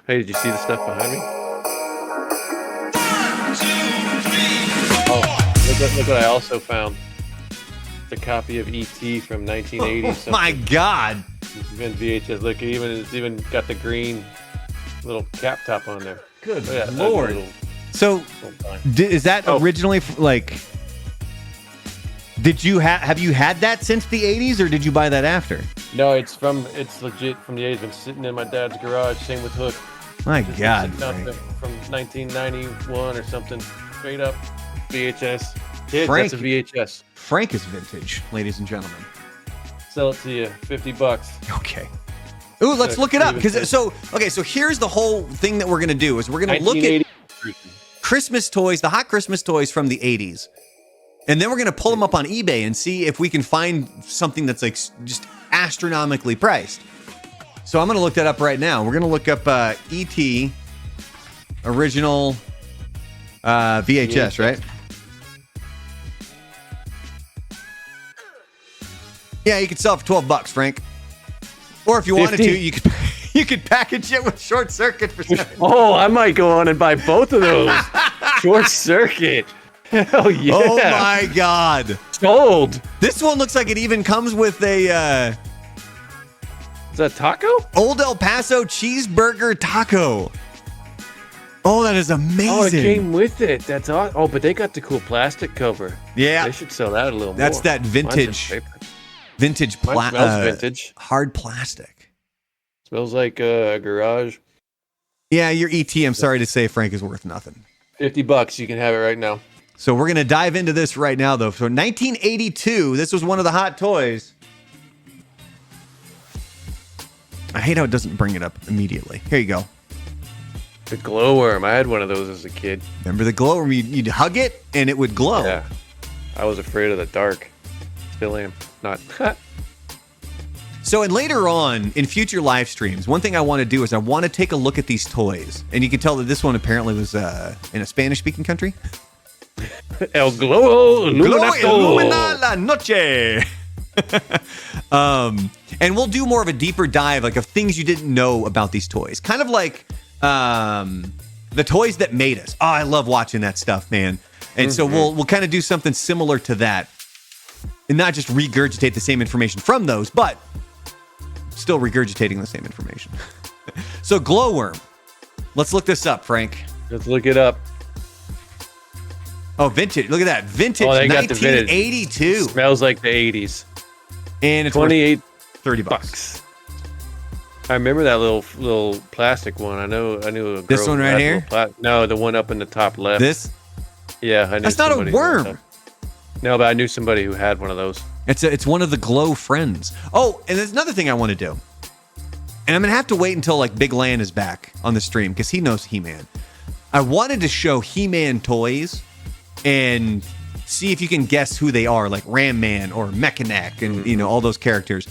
Hey, did you see the stuff behind me? Oh, look what I also found. It's a copy of E.T. from 1980. Oh my God! It's been VHS. Look, it's even got the green little cap top on there. Good Lord! So, is that originally like? Did you have you had that since the 80s, or did you buy that after? No, it's legit from the 80s. It's been sitting in my dad's garage. Same with Hook. My God! From 1991 or something. Straight up VHS. Kids, Frank, that's a VHS. Frank is vintage, ladies and gentlemen. Sell it to you, $50. Okay. Ooh, let's look it up because so here's the whole thing that we're gonna do is we're gonna look at Christmas toys, the hot Christmas toys from the 80s. And then we're going to pull them up on eBay and see if we can find something that's like just astronomically priced. So I'm going to look that up right now. We're going to look up E.T. original VHS, right? Yeah, you could sell it for $12, Frank. Or if you wanted to, you could package it with Short Circuit for $7. Oh, I might go on and buy both of those. Short Circuit. Hell yeah. Oh my God. Sold. This one looks like it even comes with a is that taco? Old El Paso cheeseburger taco. Oh, that is amazing. Oh, it came with it. That's awesome. Oh, but they got the cool plastic cover. Yeah. They should sell that a little more. That's that vintage vintage vintage. Hard plastic. Smells like a garage. Yeah, your ET, I'm sorry to say, Frank, is worth nothing. $50. You can have it right now. So we're going to dive into this right now, though. So 1982, this was one of the hot toys. I hate how it doesn't bring it up immediately. Here you go. The glowworm. I had one of those as a kid. Remember the glowworm? You'd hug it, and it would glow. Yeah. I was afraid of the dark. Still am. Not. So, and later on, in future live streams, one thing I want to do is I want to take a look at these toys. And you can tell that this one apparently was in a Spanish-speaking country. El Globo Illuminato. La Noche. And we'll do more of a deeper dive, like of things you didn't know about these toys. Kind of like the toys that made us. Oh, I love watching that stuff, man. And so we'll kind of do something similar to that. And not just regurgitate the same information from those, but still regurgitating the same information. So glowworm. Let's look this up, Frank. Let's look it up. Oh, vintage. Look at that. Vintage 1982. Smells like the 80s. And it's $28, $30. I remember that little plastic one. I knew a girl. This one right here? No, the one up in the top left. This? Yeah, I knew. That's not a worm. No, but I knew somebody who had one of those. It's one of the Glow friends. Oh, and there's another thing I want to do. And I'm going to have to wait until like Big Lan is back on the stream because he knows He-Man. I wanted to show He-Man toys and see if you can guess who they are, like Ram Man or Mechaneck and, you know, all those characters.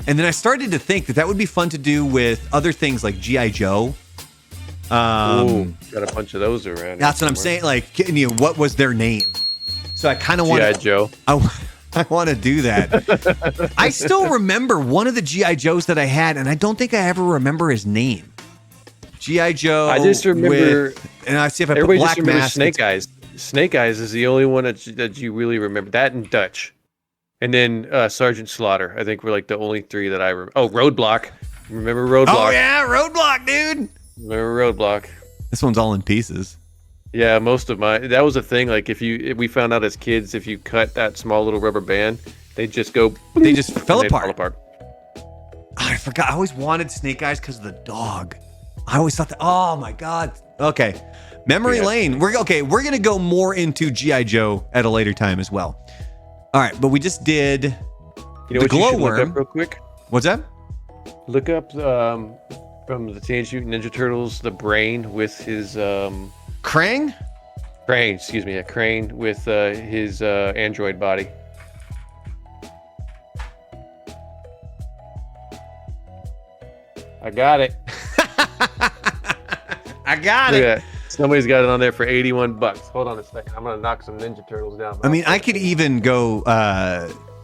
And then I started to think that would be fun to do with other things like G.I. Joe. Ooh, got a bunch of those around. That's what I'm saying. Like, you know, what was their name? So I kind of want G.I. Joe. I want to do that. I still remember one of the G.I. Joes that I had, and I don't think I ever remember his name. G.I. Joe. I just remember. And I see if I put everybody Black just remembers Mask. Snake Eyes. Snake Eyes is the only one that you really remember. That and Dutch. And then Sergeant Slaughter. I think were like the only three that I remember. Oh, Roadblock. Remember Roadblock? Oh, yeah, Roadblock, dude. Remember Roadblock. This one's all in pieces. Yeah, most of mine. That was a thing. Like if we found out as kids, if you cut that small little rubber band, they just go. They just fell apart. Oh, I forgot. I always wanted Snake Eyes because of the dog. I always thought that. Oh my God. Okay. Memory lane. We're gonna go more into G.I. Joe at a later time as well. All right, but we just did. You know the what you should glowworm. look up real quick? What's that? Look up from the Teenage Mutant Ninja Turtles, the Brain with his Krang? Crane, excuse me, a Crane with his android body. I got it. I got Look it. at that. Somebody's got it on there for $81. Hold on a second. I'm gonna knock some Ninja Turtles down. I mean, I could even go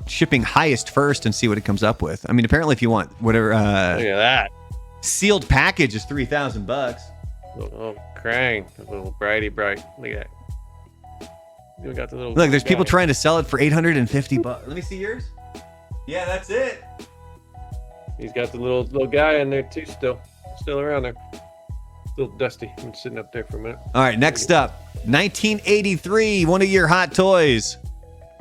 shipping highest first and see what it comes up with. I mean, apparently, if you want whatever. Look at that. Sealed package is $3,000. Oh, Krang, a little brighty bright. Look at that. We got the little. Look, there's people guy. trying to sell it for $850. Let me see yours. Yeah, that's it. He's got the little guy in there too, still around there. Still dusty. I'm sitting up there for a minute. All right, next up, 1983, one of your hot toys,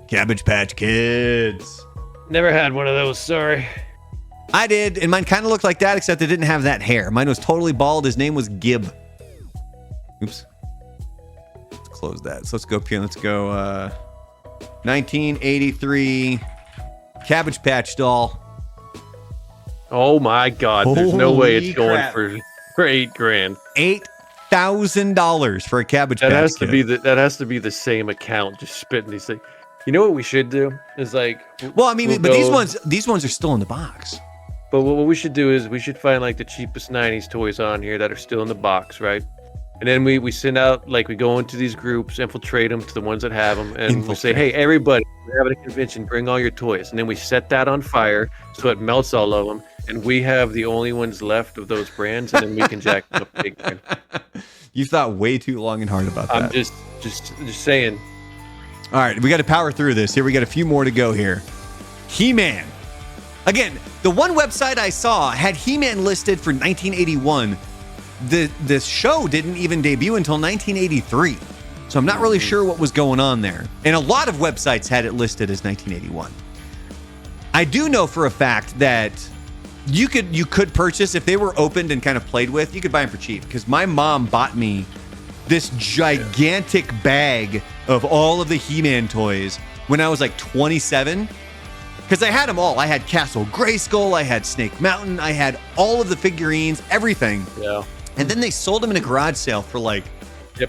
Cabbage Patch Kids. Never had one of those. Sorry. I did, and mine kind of looked like that, except it didn't have that hair. Mine was totally bald. His name was Gib. Oops. Let's close that. So let's go up here. Let's go 1983 Cabbage Patch doll. Oh my God! There's no way it's Holy crap. going for $8,000. $8,000 for a Cabbage Patch That has to Kid. be that has to be the same account just spitting these things. You know what we should do is like. Well, I mean, we'll but go- these ones are still in the box. But what we should do is we should find like the cheapest '90s toys on here that are still in the box, right? And then we send out, like, we go into these groups, infiltrate them to the ones that have them, and we'll say, Infiltrate. hey, everybody, we're having a convention, bring all your toys. And then we set that on fire so it melts all of them, and we have the only ones left of those brands, and then we can jack them up big time. You thought way too long and hard about that. I'm just saying. All right, we got to power through this. Here, we got a few more to go here. He-Man. Again, the one website I saw had He-Man listed for 1981. The show didn't even debut until 1983. So I'm not really sure what was going on there. And a lot of websites had it listed as 1981. I do know for a fact that you could purchase, if they were opened and kind of played with, you could buy them for cheap. Because my mom bought me this gigantic bag of all of the He-Man toys when I was like 27. Because I had them all. I had Castle Grayskull, I had Snake Mountain, I had all of the figurines, everything. Yeah. And then they sold them in a garage sale for like, Yep.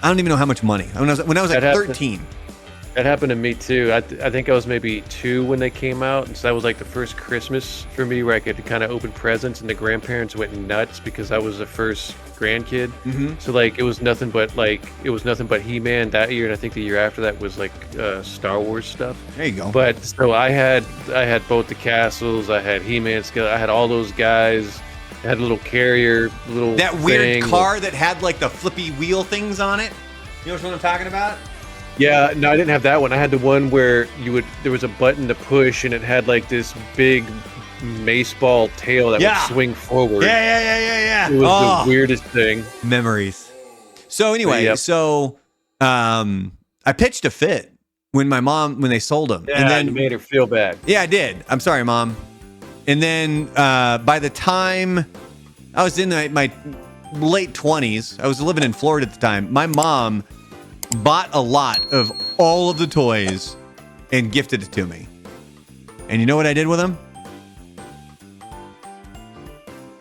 I don't even know how much money. When I was like That happened. 13. That happened to me too. I think I was maybe 2 when they came out, and so that was like the first Christmas for me where I could kind of open presents, and the grandparents went nuts because I was the first grandkid. Mm-hmm. So like it was nothing but He-Man that year, and I think the year after that was like Star Wars stuff. There you go. But so I had both the castles, I had He-Man scale, I had all those guys. I had a little carrier, that weird thing. car that had like the flippy wheel things on it. You know what I'm talking about? Yeah, no, I didn't have that one. I had the one where there was a button to push, and it had like this big mace ball tail that would swing forward. Yeah. It was the weirdest thing. Memories. So anyway, Yep. I pitched a fit when they sold them. Yeah, And then you made her feel bad. yeah, I did. I'm sorry, Mom. And then by the time I was in my late 20s, I was living in Florida at the time, my mom bought a lot of all of the toys and gifted it to me. And you know what I did with them?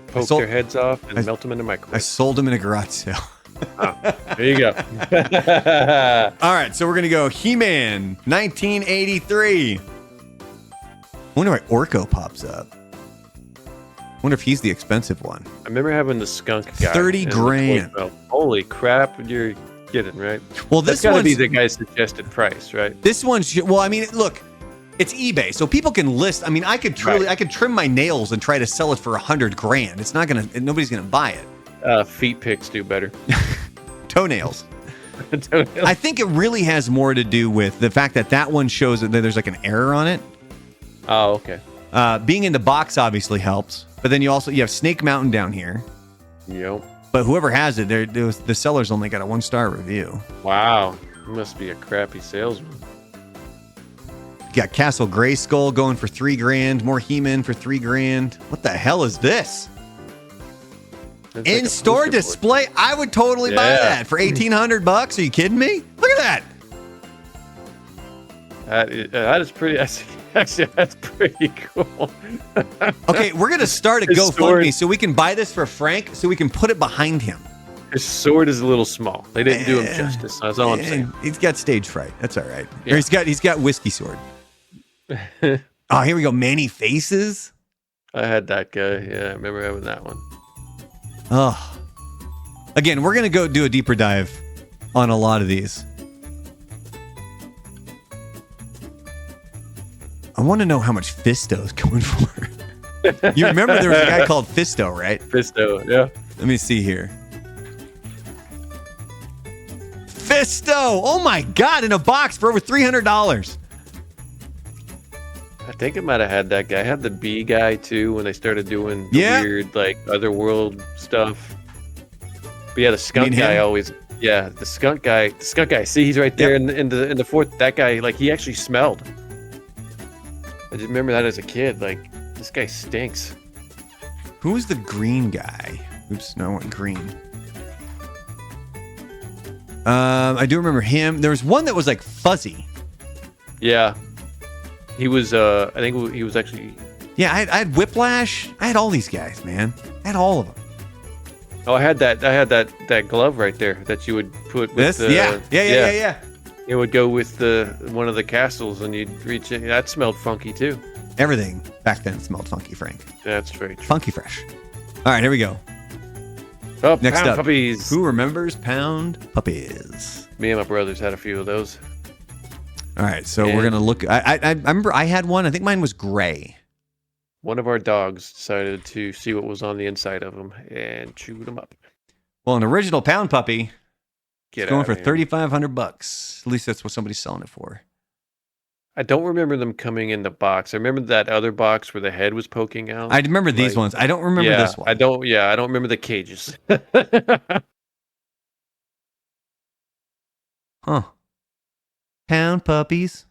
Poke sold- their heads off and melt them in the microwave. I sold them in a garage sale. There you go. All right, so we're going to go He-Man, 1983. I wonder why Orko pops up. I wonder if he's the expensive one. I remember having the skunk guy. 30 in the grand. toy belt. Holy crap, you're kidding, right? Well, That's this got to be one's the guy's suggested price, right? This one's well, I mean, look, it's eBay, so people can list. I mean, I could trim my nails and try to sell it for $100,000. It's not gonna. Nobody's gonna buy it. Feet pics do better. Toenails. I think it really has more to do with the fact that one shows that there's like an error on it. Oh, okay. Being in the box obviously helps, but then you have Snake Mountain down here. Yep. But whoever has it, the seller's only got a 1-star review. Wow. You must be a crappy salesman. You got Castle Grayskull going for $3,000, more He-Man for $3,000. What the hell is this? It's like a In-store poster board. display? I would totally buy Yeah. that for $1,800. Are you kidding me? Look at that. That is pretty. Actually, that's pretty cool. Okay, we're gonna start a His GoFundMe sword- so we can buy this for Frank, so we can put it behind him. His sword is a little small. They didn't do him justice. That's all I'm saying. He's got stage fright. That's all right. Yeah. Or he's got whiskey sword. Oh, here we go. Manny Faces. I had that guy. Yeah, I remember having that one. Oh. Again, we're gonna go do a deeper dive on a lot of these. I want to know how much Fisto's going for. You remember there was a guy called Fisto, right? Fisto, yeah. Let me see here. Fisto! Oh my God, in a box for over $300. I think it might have had that guy. I had the bee guy too when they started doing the Yeah. weird like otherworld stuff. But yeah, the skunk mean him? guy always. Yeah, the skunk guy. The skunk guy. See, he's right there in the fourth. That guy, like, he actually smelled. I just remember that as a kid. Like, this guy stinks. Who was the green guy? Oops, no, I went green. I do remember him. There was one that was like fuzzy. Yeah, he was. I think he was actually. Yeah, I had Whiplash. I had all these guys, man. I had all of them. Oh, I had that glove right there that you would put with This? Yeah. It would go with the one of the castles, and you'd reach it. That smelled funky too. Everything back then smelled funky, Frank. That's very true. Funky fresh. All right, here we go. Oh, Next pound up. puppies. Who remembers pound puppies? Me and my brothers had a few of those. All right, so we're gonna look. I remember I had one. I think mine was gray. One of our dogs decided to see what was on the inside of them and chewed them up. Well, an original pound puppy is going for $3,500. $3,500. At least that's what somebody's selling it for. I don't remember them coming in the box. I remember that other box where the head was poking out. I remember these ones. I don't remember this one. I don't remember the cages. Huh. Pound puppies.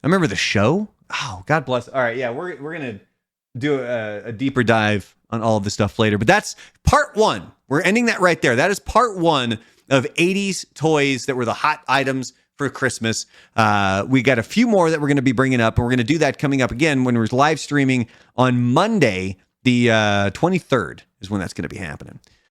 I remember the show. Oh, God bless. All right, yeah, we're gonna do a deeper dive on all of this stuff later. But that's part one. We're ending that right there. That is part one of 80s toys that were the hot items for Christmas. We got a few more that we're going to be bringing up, and we're going to do that coming up again when we're live streaming on Monday, the 23rd is when that's going to be happening.